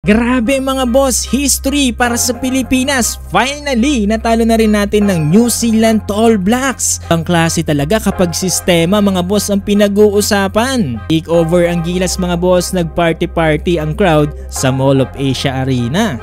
Grabe mga boss, history para sa Pilipinas. Finally, natalo na rin natin ng New Zealand All Blacks. Ang klase talaga kapag sistema mga boss ang pinag-uusapan. Takeover ang Gilas mga boss, nag-party-party ang crowd sa Mall of Asia Arena.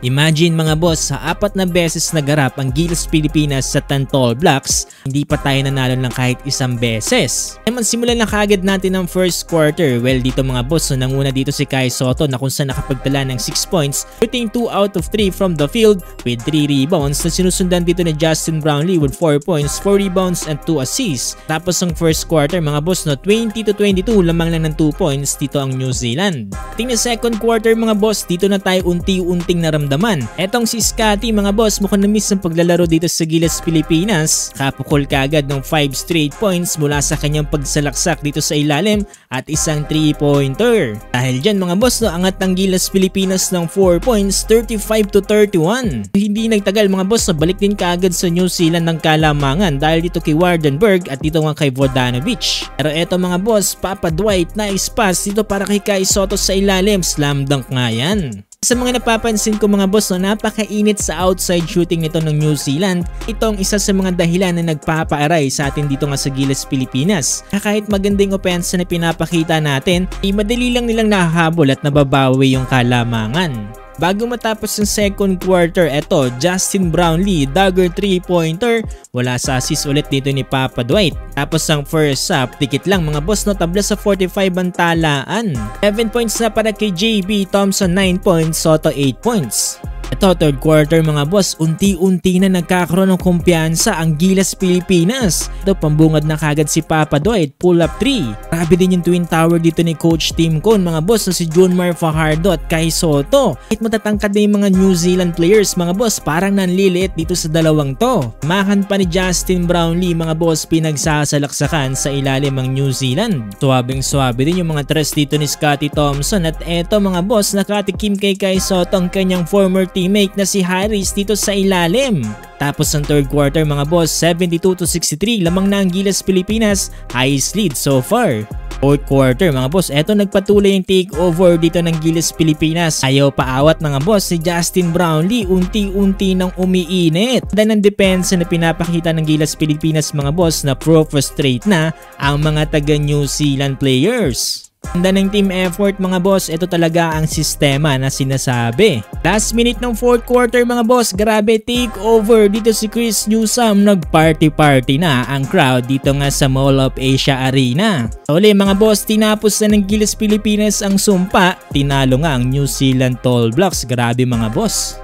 Imagine mga boss, sa 4 na beses nagarap ang Gilas Pilipinas sa All Blacks, hindi pa tayo nanalo ng kahit isang beses. Naman simulan na kaagad natin ang first quarter. Well dito mga boss, nanguna dito si Kai Sotto na kung saan nakapagtala ng 6 points, shooting 2 out of 3 from the field with 3 rebounds na sinusundan dito ni Justin Brownlee with 4 points, 4 rebounds and 2 assists. Tapos ang first quarter mga boss, 20-22 lamang lang ng 2 points dito ang New Zealand. Tingnan second quarter mga boss, dito na tayo unti-unting naramdaman. Etong si Scotty mga boss, mukhang na-miss ang paglalaro dito sa Gilas Pilipinas. Kapukol kaagad ng 5 straight points mula sa kanyang pagsalaksak dito sa ilalim at isang 3-pointer. Dahil dyan mga boss, angat ang Gilas Pilipinas ng 4 points, 35-31. Hindi nagtagal mga boss, balik din kaagad sa New Zealand ng kalamangan dahil dito kay Wardenberg at dito nga kay Vodanovic. Pero eto mga boss, Papa Dwight, nice pass dito para kay Kai Sotto sa ilalim, slam dunk nga yan. Sa mga napapansin ko mga boss, napakainit sa outside shooting nito ng New Zealand. Ito ang isa sa mga dahilan na nagpapaaray sa atin dito nga sa Gilas Pilipinas. Kahit magandang opensa na pinapakita natin, madali lang nilang nahahabol at nababawi yung kalamangan. Bago matapos ang second quarter, eto Justin Brownlee, dagger 3-pointer, wala sa assist ulit dito ni Papa Dwight. Tapos ang first half, dikit lang mga boss, tabla sa 45 ang talaan. 7 points na para kay JB Thompson, 9 points, Sotto 8 points. Ito third quarter mga boss, unti-unti na nagkakaroon ng kumpiyansa ang Gilas Pilipinas. Ito pambungad na kagad si Papa Dwight, pull up 3. Grabe din yung twin tower dito ni Coach Tim Cone mga boss na si Junmar Fajardo at Kai Sotto. Kahit matatangkad na yung mga New Zealand players mga boss, parang nanliliit dito sa dalawang to. Mahan pa ni Justin Brownlee mga boss, pinagsasalaksakan sa ilalim ang New Zealand. Suwabing-suwabe din yung mga tres dito ni Scotty Thompson at eto mga boss, nakatikim kay Kai Sotto ang kanyang former teammate na si Harris dito sa ilalim. Tapos ang third quarter mga boss, 72-63 lamang na ang Gilas Pilipinas, highest lead so far. Fourth quarter mga boss, eto nagpatuloy yung takeover dito ng Gilas Pilipinas. Ayaw paawat mga boss si Justin Brownlee, unti-unti nang umiinit. Dahil ng depensa na pinapakita ng Gilas Pilipinas mga boss na pro-frustrate na ang mga taga New Zealand players. Ganda ng team effort mga boss, ito talaga ang sistema na sinasabi. Last minute ng fourth quarter mga boss, grabe takeover dito si Chris Newsome, nag-party-party na ang crowd dito nga sa Mall of Asia Arena. Uli mga boss, tinapos na ng Gilas Pilipinas ang sumpa, tinalo nga ang New Zealand All Blacks, grabe mga boss.